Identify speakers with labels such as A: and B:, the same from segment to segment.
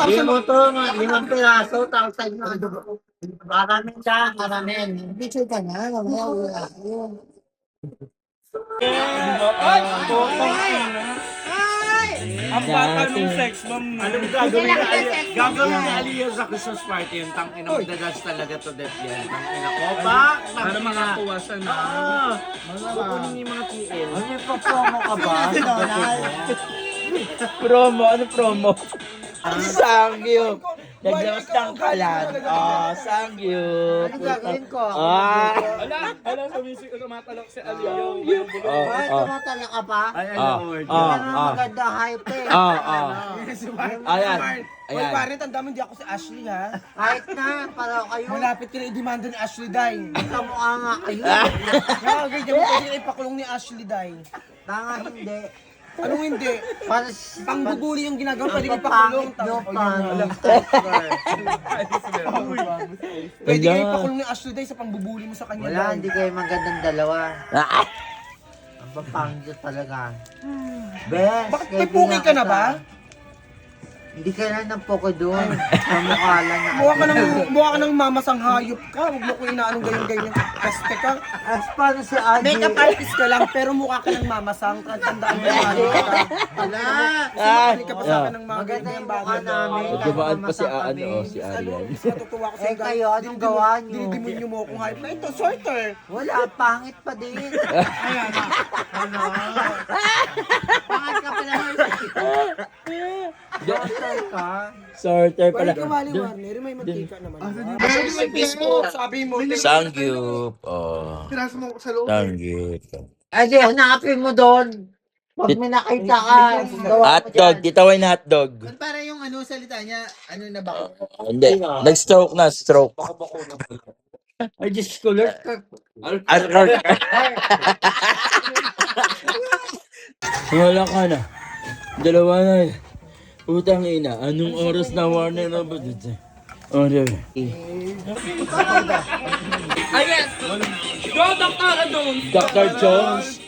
A: limang piraso, tapos sa'yo na. Maraming siya, maraming.
B: Picture ka na, mamaya wala yun.
C: Ang bata ng sex bomb na.
D: Anong gagawin na Aliyah? Gagawin na Aliyah sa Christmas party yun. Tangina, magdadance talaga to death yan. Tangina ko ba?
C: Para makakuha siya na.
D: Kukunin niyo yung mga TL.
A: Ano yung promo ka ba?
E: Promo, ano promo? Sangyup. Naglabas ng kalan. Sangyup.
A: Ano gagawin ko?
C: Ala, tumatalok si Aliyah.
A: Ay, tumatala ka pa?
D: Ay, ano word?
A: Yan ang maganda hype eh.
E: Ayan.
F: Hoy, pare, tanda mo, hindi ako si Ashley, ha?
A: Kahit na, para kayo.
F: Malapit ka na i-demanda ni Ashley Day.
A: Kamukha nga kayo.
F: Kaya, ganyan mo pwede na ipakulong ni Ashley Day.
A: Tanga hindi.
F: Anong hindi?
A: Para
F: Pangbubuli yung ginagawa, pwede
A: ang
F: ipakulong.
A: papangit nyo,
F: Pwede ka ipakulong ni Ashley Day sa pangbubuli mo sa kanya.
A: Wala,
F: Day.
A: hindi kayo magandang dalawa. Ang papangit talaga. Bes,
F: Bakit may puki ka na ba?
A: Hindi ka na ng poko doon. Kamukha lang na.
F: Mukha ka ng mamasang hayop ka. Huwag mo ko inaanong ganyan-ganyan. Peste ka.
A: As paano si Adi?
F: Makeup artist ka lang, pero mukha ka ng mamasang. Tandaan mo yan.
A: Wala.
F: Sumali ka pa sa akin ng mga
A: Maganda
F: ganyan
A: yung mukha
F: bagay.
A: namin.
E: Dumaan pa si
A: Mamasang
E: ano,
A: kami.
E: si Arian.
F: Natutuwa ko sa
A: Eh kayo, anong gawa nyo?
F: Dinidimonyo mo akong hype na ito. Sorter.
A: Wala, pangit pa din. Ano? Pangit ka pala. Doctor ka.
E: Sorter
F: Pwede
E: pala.
F: ka wali, Warner. May mantika naman.
C: May Facebook.
F: Sabi mo.
E: Sangyup.
B: Pinasa mo ko sa loob.
E: Sangyup.
A: Adi, hanapin mo doon. Pag may nakita ka, gawa mo
E: Hotdog.
A: dyan.
E: Titawin na hotdog.
B: Para yung ano salita niya, ano na ba?
E: Hindi. Nag-stroke na. Stroke.
A: Ay, Diyos ko, Lord.
E: Wala ka na. Dalawa na. Utang ina. Anong oras na Warner na ba dito? Order.
C: Ayan! Go, Dr. Adon!
E: Dr. Jones.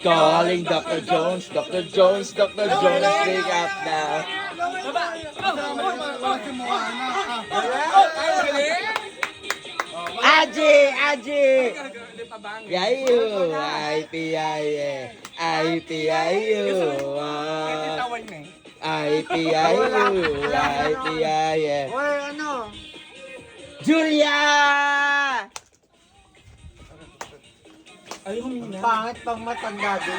E: Calling Dr. Jones. Dr. Jones. Dr. Jones. Wake up now. Aji! Yayo! IPIA! IPIU!
C: Tawan niya eh.
E: IPIU! IPIA!
A: Oy, ano?
E: Julia!
A: Pangit pang matanda din.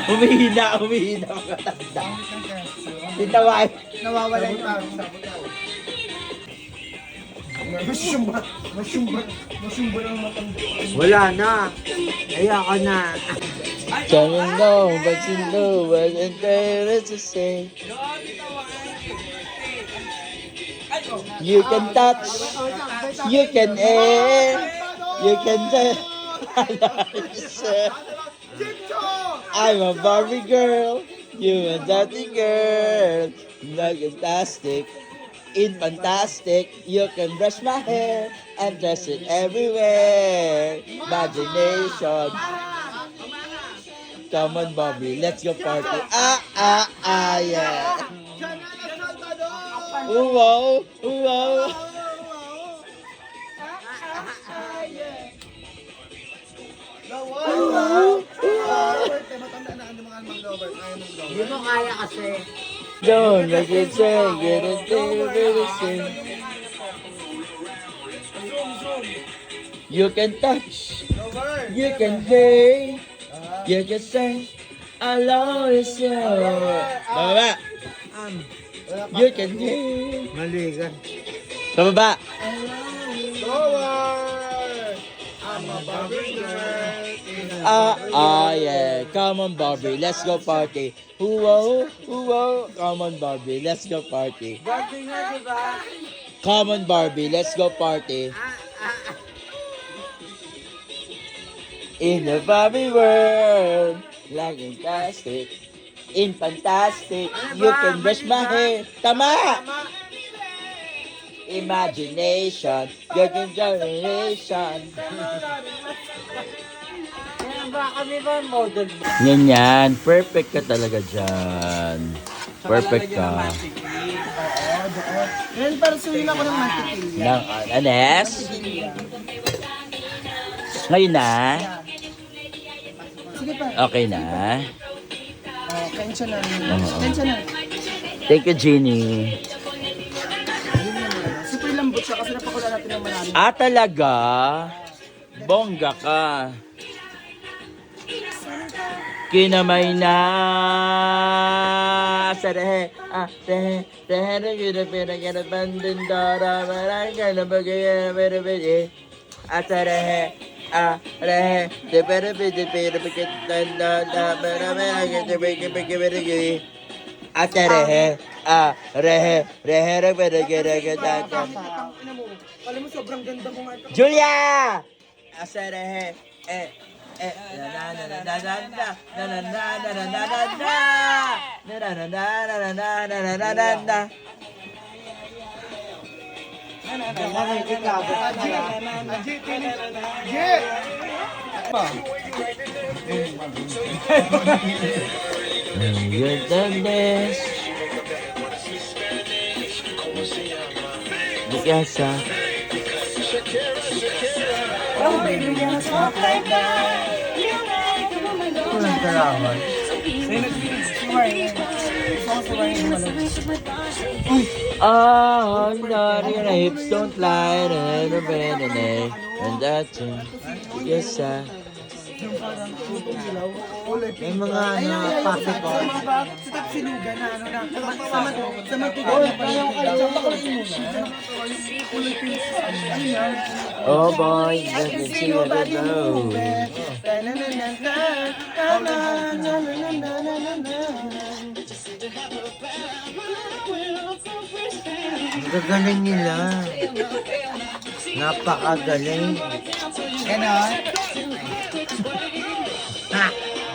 E: Humihina ang matanda. Titaway.
B: Nawawala yung parang Masyumba ng matanda.
A: Wala na. Ayoko na.
E: Don't know, but you know what it is to say. You can touch, you can air, you can tell. I'm a Barbie girl, you a dirty girl. Not fantastic, in fantastic. You can brush my hair and dress it everywhere. Imagination. Come on, Bobby, let's go party. Yeah. Ooh, wow, ooh, wow.
A: Hindi mo kaya kasi.
E: Don't make it sing, get it, get it, sing. You can touch, you can play, you can sing. I love you. Baba. You can hear.
A: Mali ka.
E: Sa baba. Yeah. Come on, Barbie. Let's go party. Whoa. Come on, Barbie. Let's go party.
A: Birthday nga, di ba?
E: Come on, Barbie. Let's go party. In the Barbie world, like fantastic. In fantastic, you can brush my hair. Tama! Imagination, your generation.
A: Yan ba kami ba model mo?
E: Yan. Perfect ka talaga dyan. Perfect ka.
F: Ngayon, para suhin ako ng mantikilya.
E: Ng Anes. Ngayon na.
F: Sige pa.
E: Okay na.
F: Oh, kensya na.
E: Oo.
F: Kensya na.
E: Thank you, Jeannie.
F: Super lambot siya kasi napakula natin ng marami.
E: Talaga? Bongga ka. Kinamay na sa rehe, rehe na gina pinagana bandindara, marang ka na bagay na meron sa rehe, rehe, de pera pikit na marang ka bagay rehe na pinagana
F: Alam mo, sobrang ganda mo nga ito.
E: Julia! Asarehe, na na na na na na na na na na na na na na na na. Goodness. Bigasa. No, your hips don't lie, and that's it. Yes, sir.
A: May mga ano, pocket ko.
F: Sa silugan na ano na. Sa matigaw na
E: Oh boy, let me see what I know.
A: Ang gagaling nila. Napakagaling.
B: Ganon.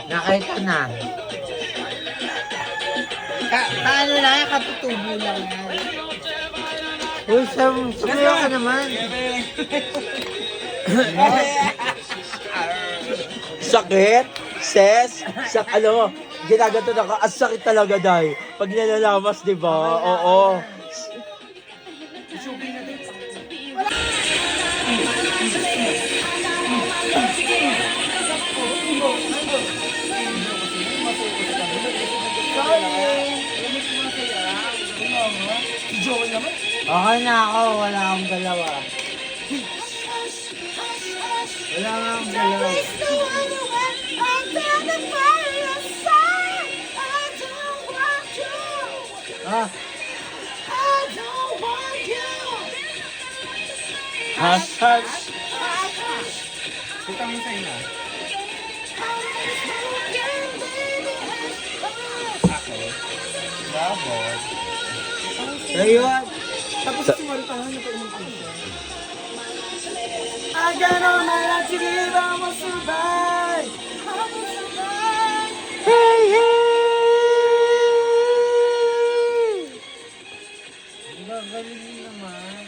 A: Nakita na.
B: Ano lang, katutubo lang yan.
A: Uy, sumayo ka naman.
E: Sakit? Ses? Ginaganto na ka. Ang sakit talaga, Day. Pag nilalamas, di ba? Oo.
A: Okay na ako, wala akong dalawa. Wala nga akong dalawa. Ah,
E: Hush, hush.
A: ayun.
F: Tapos sumali pa lang napainom ko siya. I got all my life to give, I will survive. I will survive.
E: Hey, hey!
A: Ang gagaling naman.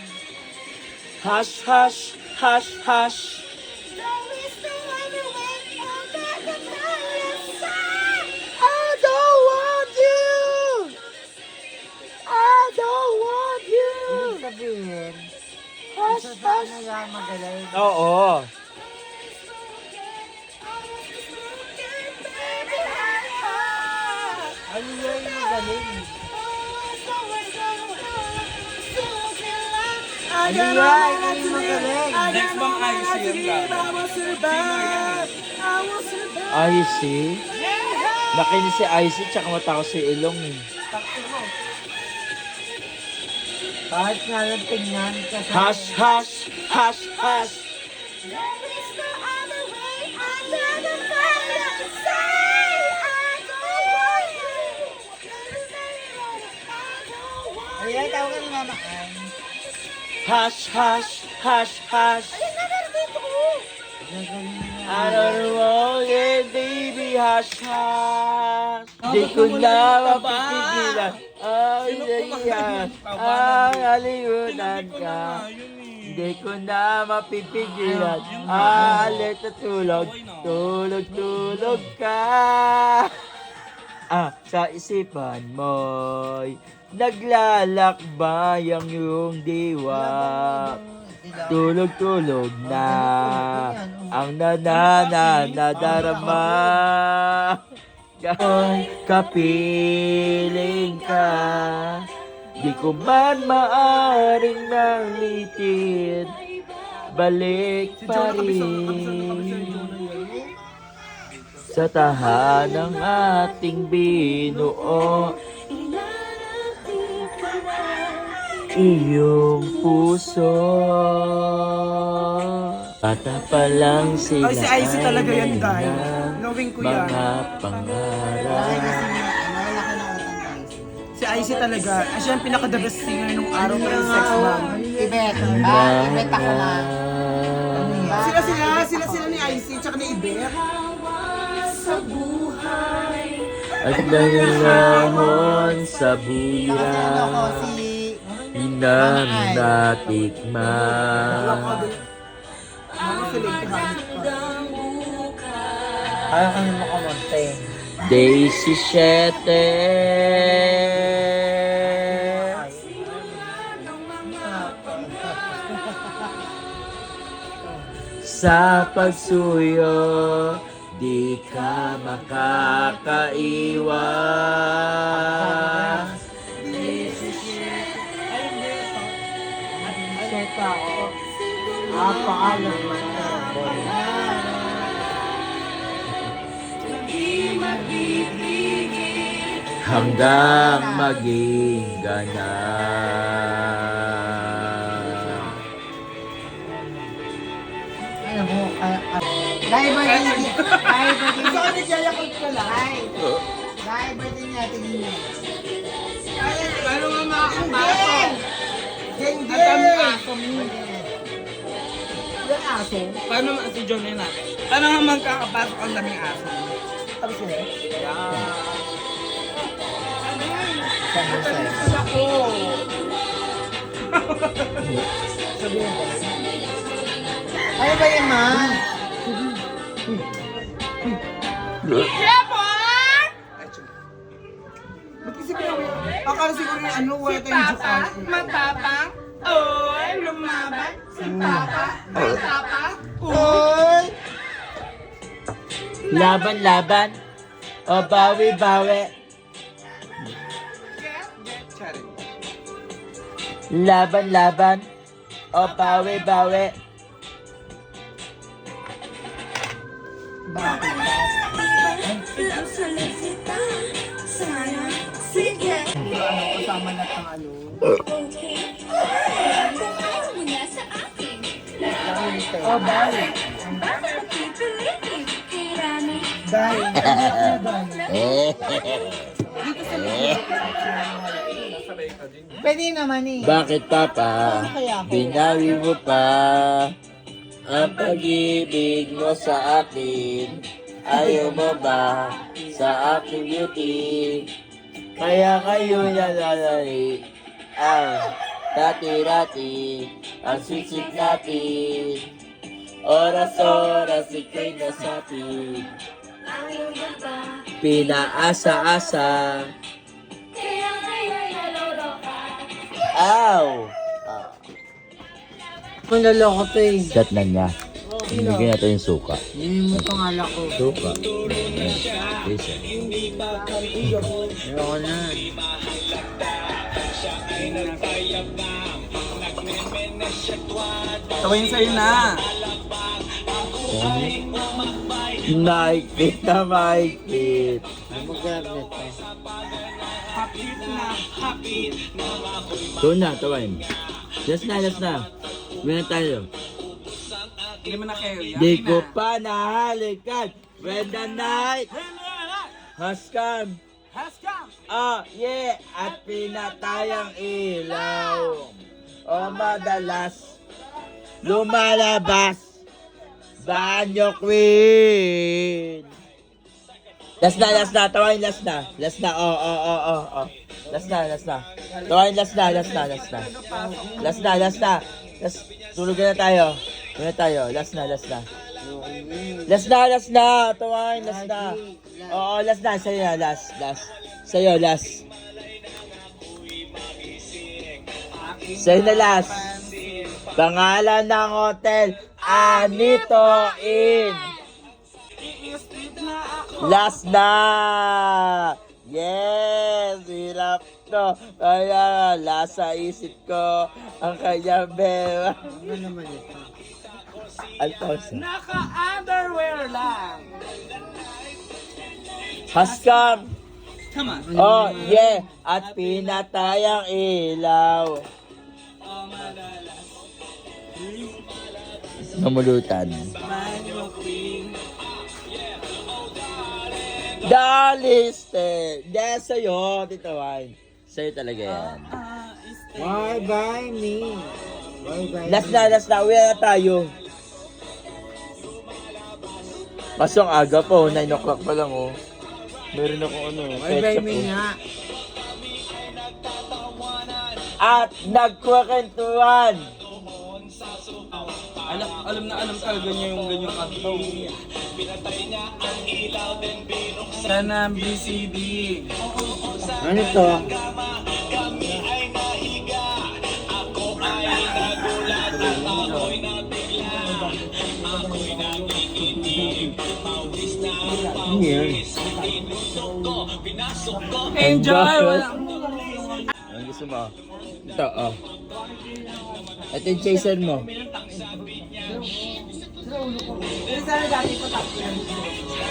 E: Hush, hush, hush, hush. I don't want you! I don't want you!
A: Ibig sabihin,
E: Hush,
A: isa sa
E: hush.
A: kanila magaling.
E: Oo.
A: Ano yung magaling?
F: I
A: Ano
F: got
A: yan?
F: all my
A: Ano
F: life
A: yung
F: to live.
A: magaling?
F: I
C: Next
F: got all
C: bang
F: my life to
C: IC
F: give,
C: yan,
F: I will survive. I will survive.
E: Icy? Nakinis si Icy tsaka matako si Ilong eh.
A: Kahit nga lang tingnan kasi.
E: Hush, hush, hush, hush.
B: Ayan, tawag ka ni Mama Ann.
E: Hush, hush, hush, hush. I don't want it, baby, hush, hush. Di ko na mapipigilan. Ay, naiyan. Ang alimutan ka. Di ko na mapipigilan. Alit na tulog. Tulog, tulog ka. Sa isipan mo'y naglalakbay ang iyong diwa. Tulog-tulog na ang nadarama. Kapiling ka, di ko man maaring nalitin. Balik pa rin sa tahanang ating binuo. Iyong puso. Bata pa lang sila.
C: Ay, si Icy talaga yan, guys.
E: ng
C: Knowing ko yan.
E: mga pangarap.
C: Si Icy talaga. Siya yung pinaka-the best singer nung araw pa yung sex bomb.
B: Ibet. Ibet ako nga.
C: Sila ni Icy, tsaka ni Ibet.
E: At nangyayamon sa
B: Ako
E: buyan,
B: si...
E: inang natikman.
A: Ayaw kami makamonte.
E: Day 17. Sa pagsuyo, di ka makakaiwas.
A: Set ako. Paalam mo na.
E: Hanggang maging ganap.
B: Alam mo, dahil ba din dahil ba din natin yun?
C: Ano nga makakapasok?
B: Geng!
C: Ang daming aso mo.
B: Yung aso?
C: Paano si John yun natin? Paano nga magkakapasok ang daming aso mo?
B: Tapos yun?
C: Ako!
B: Ano ba yan, ma?
C: Ba't kasi akala siguro yung ano, wala tayong jukan. Matapang? Oy, lumaban. Si Papa. Matapang?
B: Oy!
E: Laban-laban. O bawi-bawi. Laban-laban. O bawi-bawi.
C: Kasama na ang ano.
B: Oh, bye. Pwede naman eh.
E: Bakit papa, binawi mo pa ang pag-ibig mo sa akin? Ayaw mo ba sa aking beauty? Kaya kayo nalalari ang dati-dati, ang sweet natin. Oras-oras ika'y nasabi, pinaasa-asa. Ow!
A: Manloloko to eh.
E: Shot na niya. Hinigyan natin yung suka.
A: Hindi mo pangalan ko.
E: Suka. Lisa.
A: Ayoko na.
C: Tawin sa'yo na.
E: Maikpit na maikpit.
A: Mag-grab nito.
C: Hapit na, hapit.
E: Doon na, tawain. Last na, last na. Gawin na tayo.
C: Hindi mo na kayo yan.
E: Di ko pa nahalikan when the night has come.
C: Has come.
E: Oh, yeah. At pinatayang ilaw. O madalas lumalabas Banyo Queen. Last na. Tawain last na. Last na. Oh. Last na. Tawain last na. Tulugan na tayo. Last na. Tawain last na. Oo, last na. Sa'yo na. Last. Sa'yo, last. Say na last. Pangalan ng hotel, Anito Inn. Last na! Yes! Hirap to. Kaya last sa isip ko ang kanyang beba.
B: Ano naman ito?
E: Alfonso.
F: Naka-underwear lang.
E: Haskam!
F: Come on.
E: Oh, yeah! At pinatay ang ilaw. Namulutan. Daliste! Yes, sa'yo, Tito Wine. Sa'yo talaga yan.
B: Why by me? Why by
E: Last
B: me?
E: na. Uwi na tayo. Kaso ang aga po, 9 o'clock pa lang oh. Meron ako ano,
B: Why by
E: ketchup,
B: me
E: oh.
B: nga?
E: At nagkwakentuhan.
F: Alam talaga niya yung ganyang kanta. Sana BCD.
B: Ano to? Ano yan?
F: Enjoy!
E: Ang gusto mo? Ito, oh. Ito yung chaser mo.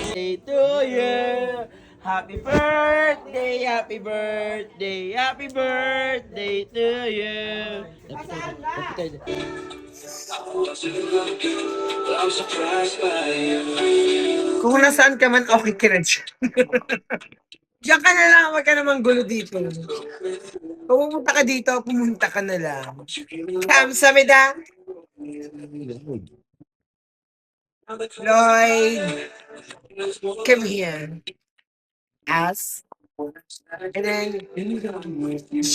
E: Happy to you. Happy birthday, happy birthday, happy birthday to you.
C: Kung nasaan ka man, okay ka na dyan. Diyan ka na lang, wag ka namang gulo dito. Kung pumunta ka dito, pumunta ka na lang. Kamsahamnida. Lloyd, come here. Ask. And then,